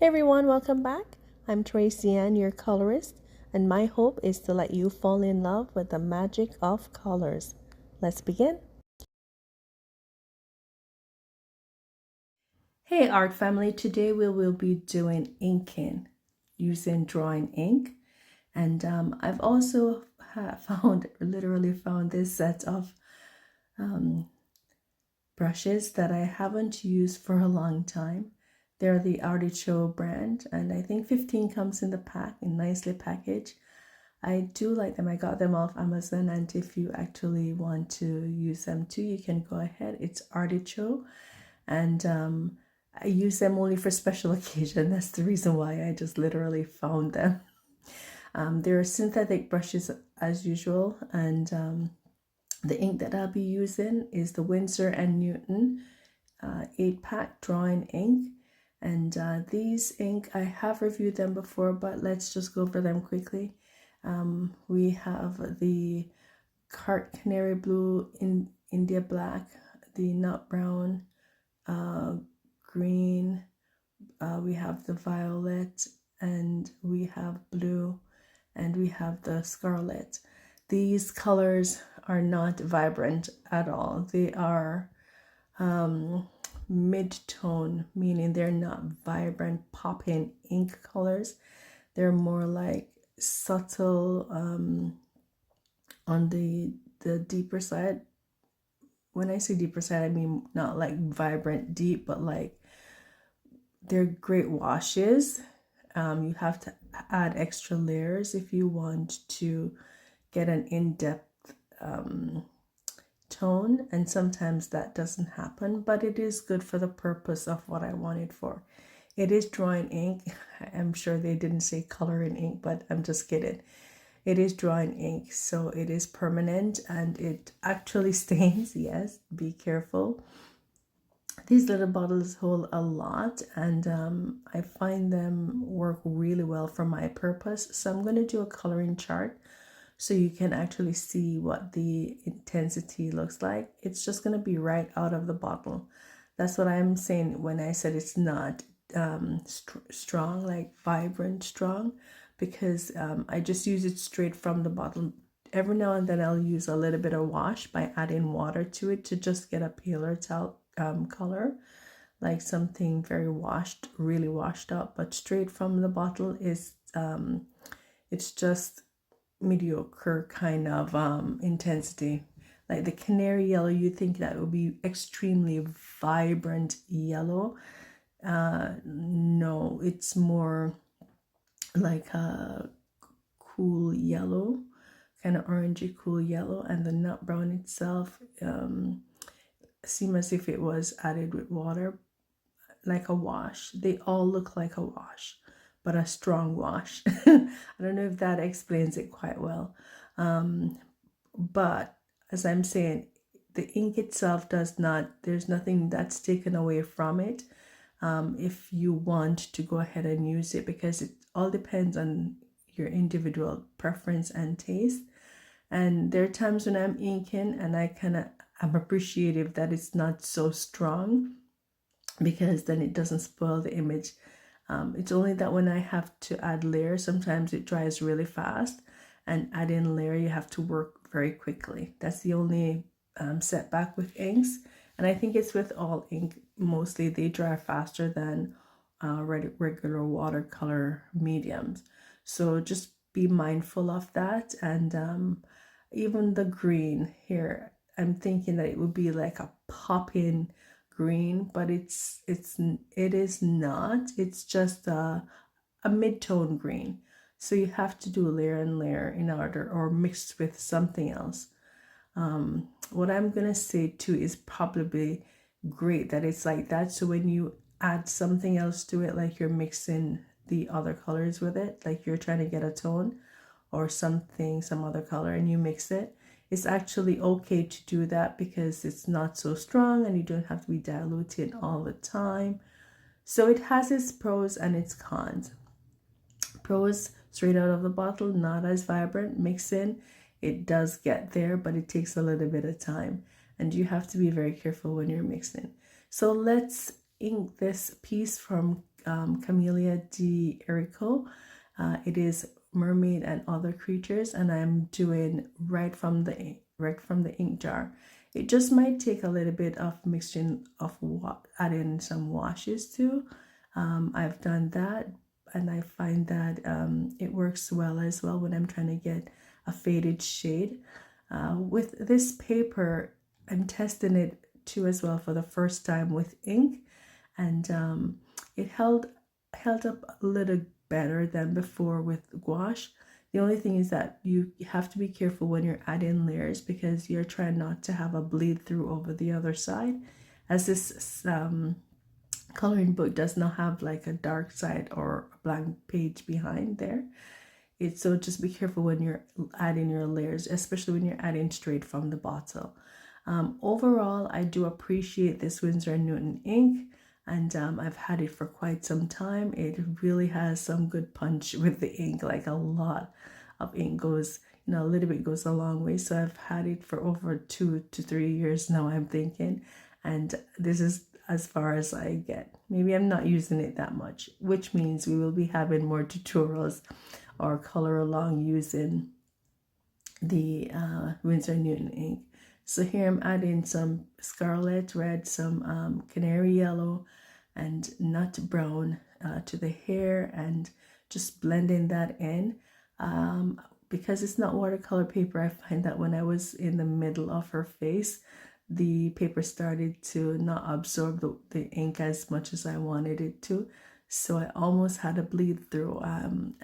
Hey everyone, welcome back. I'm Tracy Ann, your colorist, and my hope is to let you fall in love with the magic of colors. Let's begin. Hey art family, today we will be doing inking using drawing ink, and I've also literally found this set of brushes that I haven't used for a long time. They're the Artichoke brand, and I think 15 comes in the pack, in nicely packaged. I do like them. I got them off Amazon, and if you actually want to use them too, you can go ahead. It's Artichoke, and I use them only for special occasion. That's the reason why I just literally found them. They're synthetic brushes as usual, and the ink that I'll be using is the Winsor and Newton 8-pack drawing ink. And these ink, I have reviewed them before, but let's just go over them quickly. We have the Canary Blue, India Black, the Nut Brown, green, we have the violet, and we have blue, and we have the scarlet. These colors are not vibrant at all. They are mid-tone, meaning they're not vibrant popping ink colors. They're more like subtle on the deeper side. When I say deeper side, I mean not like vibrant deep, but like they're great washes. You have to add extra layers if you want to get an in-depth tone, and sometimes that doesn't happen, but it is good for the purpose of what I want it for. It is drawing ink. I'm sure they didn't say coloring ink, but I'm just kidding. It is drawing ink, so it is permanent and it actually stains. Yes, be careful. These little bottles hold a lot, and I find them work really well for my purpose. So I'm going to do a coloring chart so you can actually see what the intensity looks like. It's just going to be right out of the bottle. That's what I'm saying when I said it's not strong, like vibrant strong, because I just use it straight from the bottle. Every now and then I'll use a little bit of wash by adding water to it to just get a paler color, like something very washed, really washed up. But straight from the bottle is it's just mediocre kind of intensity. Like the canary yellow, you think that would be extremely vibrant yellow. No, it's more like a cool yellow, kind of orangey cool yellow, and the nut brown itself seems as if it was added with water, like a wash. They all look like a wash, but a strong wash. I don't know if that explains it quite well. But as I'm saying, the ink itself does not, there's nothing that's taken away from it if you want to go ahead and use it, because it all depends on your individual preference and taste. And there are times when I'm inking and I'm appreciative that it's not so strong, because then it doesn't spoil the image. It's only that when I have to add layers, sometimes it dries really fast, and adding layer you have to work very quickly. That's the only setback with inks, and I think it's with all ink. Mostly they dry faster than regular watercolor mediums, so just be mindful of that. And even the green here, I'm thinking that it would be like a pop-in green, but it is not. It's just a mid-tone green, so you have to do layer and layer in order, or mixed with something else. What I'm gonna say too is probably great that it's like that, so when you add something else to it, like you're mixing the other colors with it, like you're trying to get a tone or something, some other color, and you mix it, it's actually okay to do that, because it's not so strong and you don't have to be diluting all the time. So it has its pros and its cons. Pros, straight out of the bottle, not as vibrant. Mixing, it does get there, but it takes a little bit of time, and you have to be very careful when you're mixing. So let's ink this piece from Camellia D'ERRICO. It is Mermaid and Other Creatures, and I'm doing right from the ink jar. It just might take a little bit of mixing of adding some washes too. I've done that, and I find that it works well as well when I'm trying to get a faded shade. With this paper, I'm testing it too as well for the first time with ink, and it held up a little better than before with gouache. The only thing is that you have to be careful when you're adding layers, because you're trying not to have a bleed through over the other side, as this coloring book does not have like a dark side or a blank page behind there. So just be careful when you're adding your layers, especially when you're adding straight from the bottle. Overall, I do appreciate this Winsor Newton ink, and I've had it for quite some time. It really has some good punch with the ink, like a lot of ink goes, a little bit goes a long way. So I've had it for over 2 to 3 years now, I'm thinking, and this is as far as I get. Maybe I'm not using it that much, which means we will be having more tutorials or color along using the Winsor Newton ink. So here I'm adding some scarlet red, some canary yellow, and nut brown to the hair, and just blending that in. Because it's not watercolor paper, I find that when I was in the middle of her face, the paper started to not absorb the ink as much as I wanted it to. So I almost had a bleed through.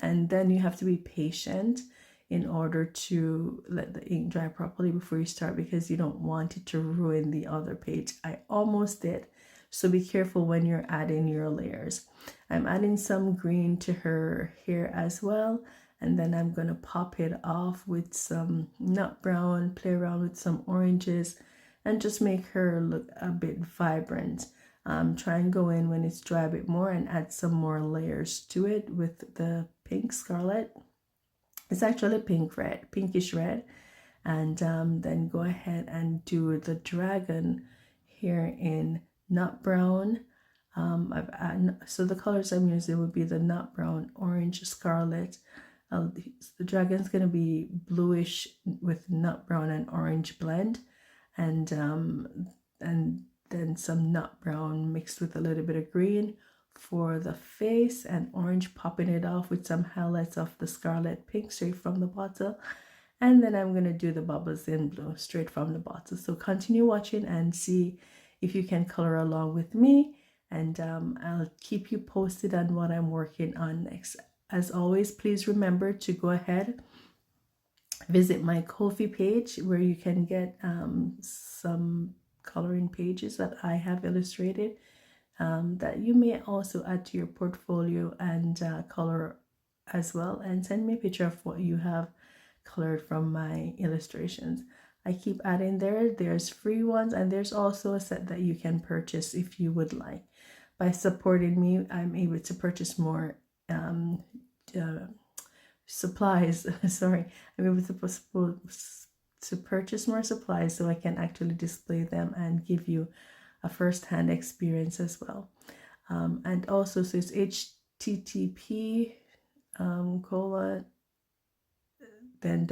And then you have to be patient in order to let the ink dry properly before you start, because you don't want it to ruin the other page. I almost did. So be careful when you're adding your layers. I'm adding some green to her hair as well. And then I'm going to pop it off with some nut brown, play around with some oranges, and just make her look a bit vibrant. Try and go in when it's dry a bit more and add some more layers to it with the pink scarlet. It's actually pinkish red. And then go ahead and do the dragon here in nut brown. So the colors I'm using would be the nut brown, orange, scarlet. The dragon's going to be bluish with nut brown and orange blend, and then some nut brown mixed with a little bit of green for the face, and orange, popping it off with some highlights of the scarlet pink straight from the bottle. And then I'm going to do the bubbles in blue straight from the bottle. So continue watching and see if you can color along with me, and I'll keep you posted on what I'm working on next. As always, please remember to go ahead, visit my Ko-fi page where you can get some coloring pages that I have illustrated that you may also add to your portfolio and color as well, and send me a picture of what you have colored from my illustrations. I keep adding there's free ones, and there's also a set that you can purchase if you would like. By supporting me, I'm able to purchase more supplies. Sorry, I'm able to purchase more supplies so I can actually display them and give you a first-hand experience as well. And also, so it's http colon then /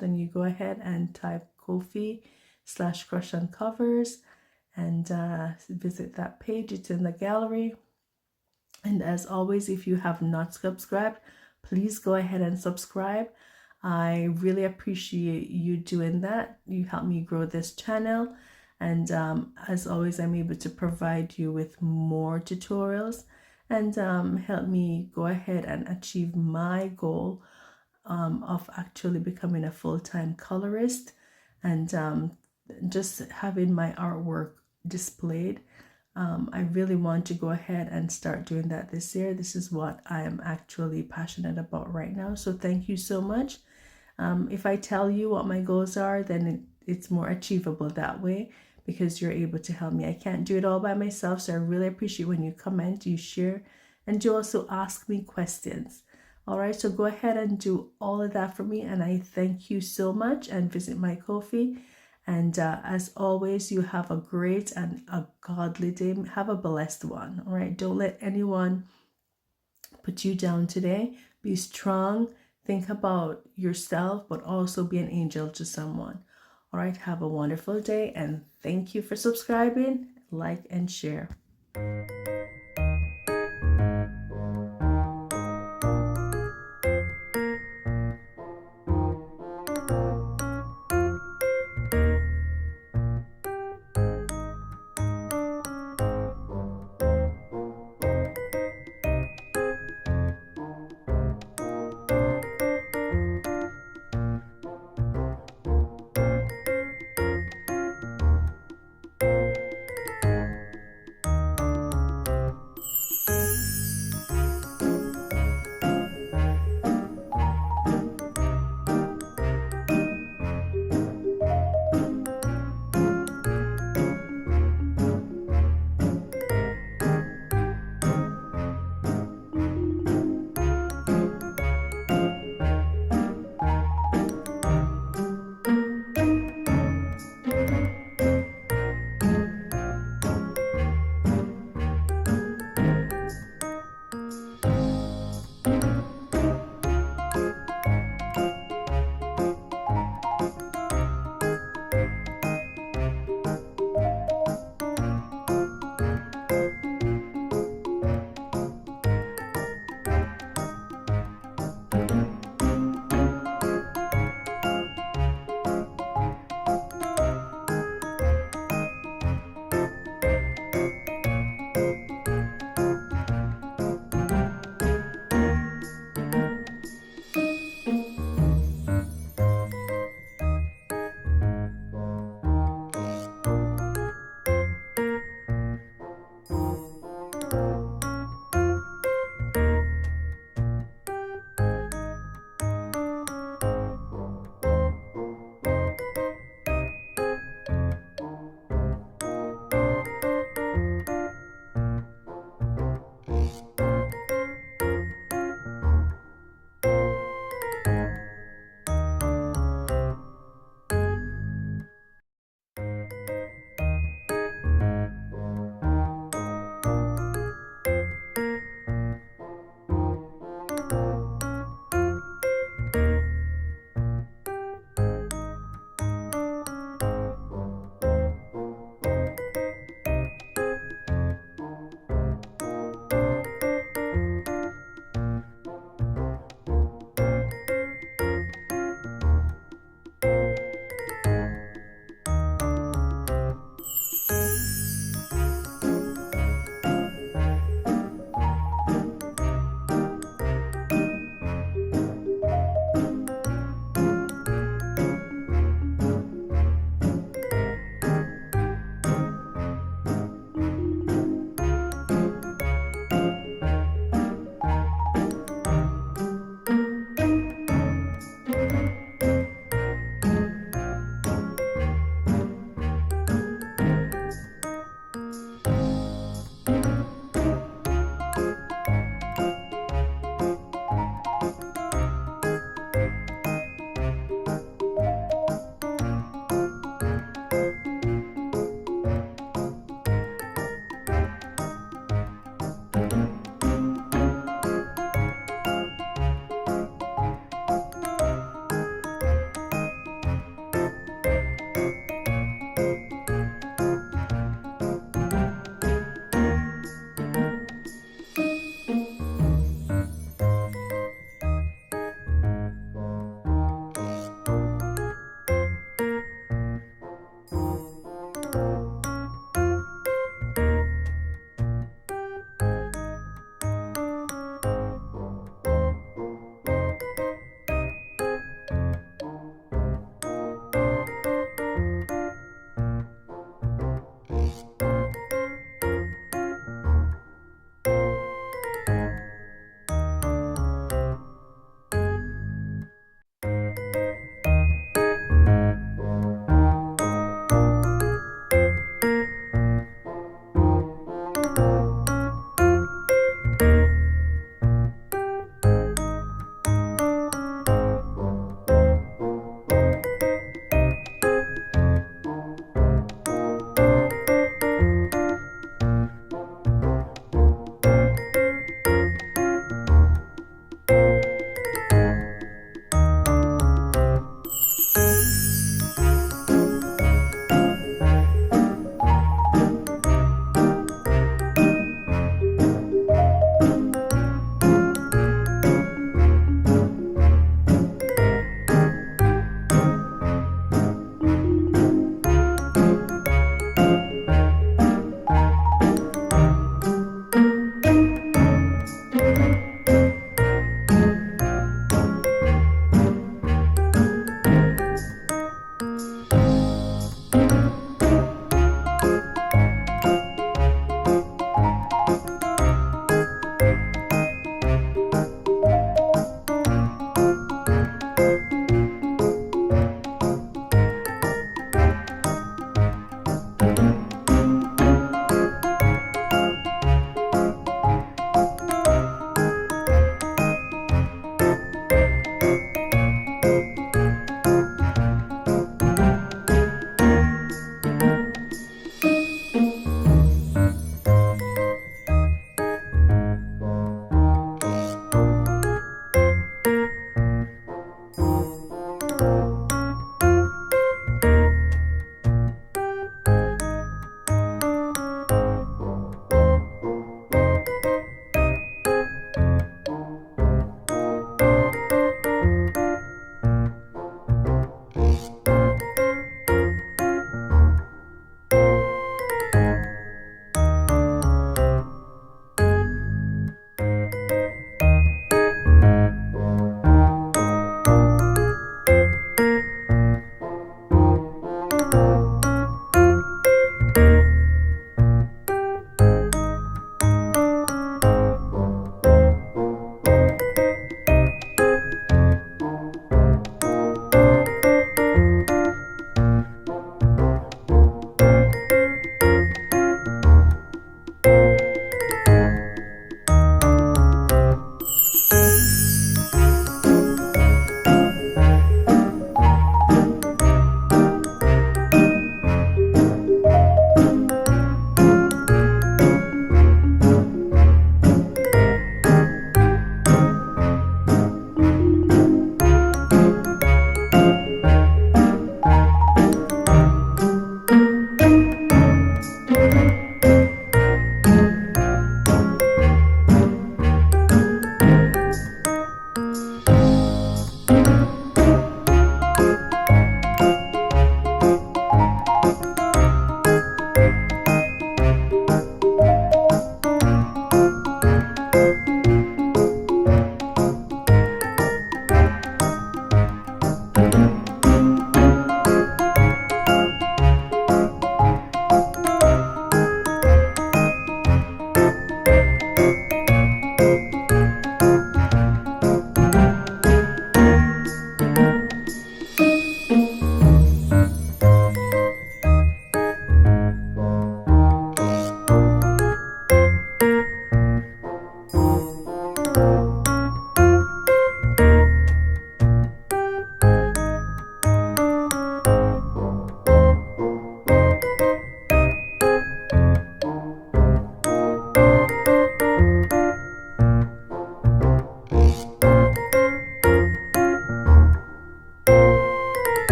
then you go ahead and type Ko-fi/crushoncovers and visit that page. It's in the gallery. And as always, if you have not subscribed, please go ahead and subscribe. I really appreciate you doing that. You help me grow this channel. And as always, I'm able to provide you with more tutorials and help me go ahead and achieve my goal of actually becoming a full-time colorist, and just having my artwork displayed. I really want to go ahead and start doing that this year. This is what I am actually passionate about right now. So thank you so much. If I tell you what my goals are, then it's more achievable that way, because you're able to help me. I can't do it all by myself, so I really appreciate when you comment, you share, and you also ask me questions. All right, so go ahead and do all of that for me, and I thank you so much. And visit my Ko-fi And as always, you have a great and a godly day. Have a blessed one. All right. Don't let anyone put you down today. Be strong. Think about yourself, but also be an angel to someone. All right. Have a wonderful day. And thank you for subscribing, like, and share.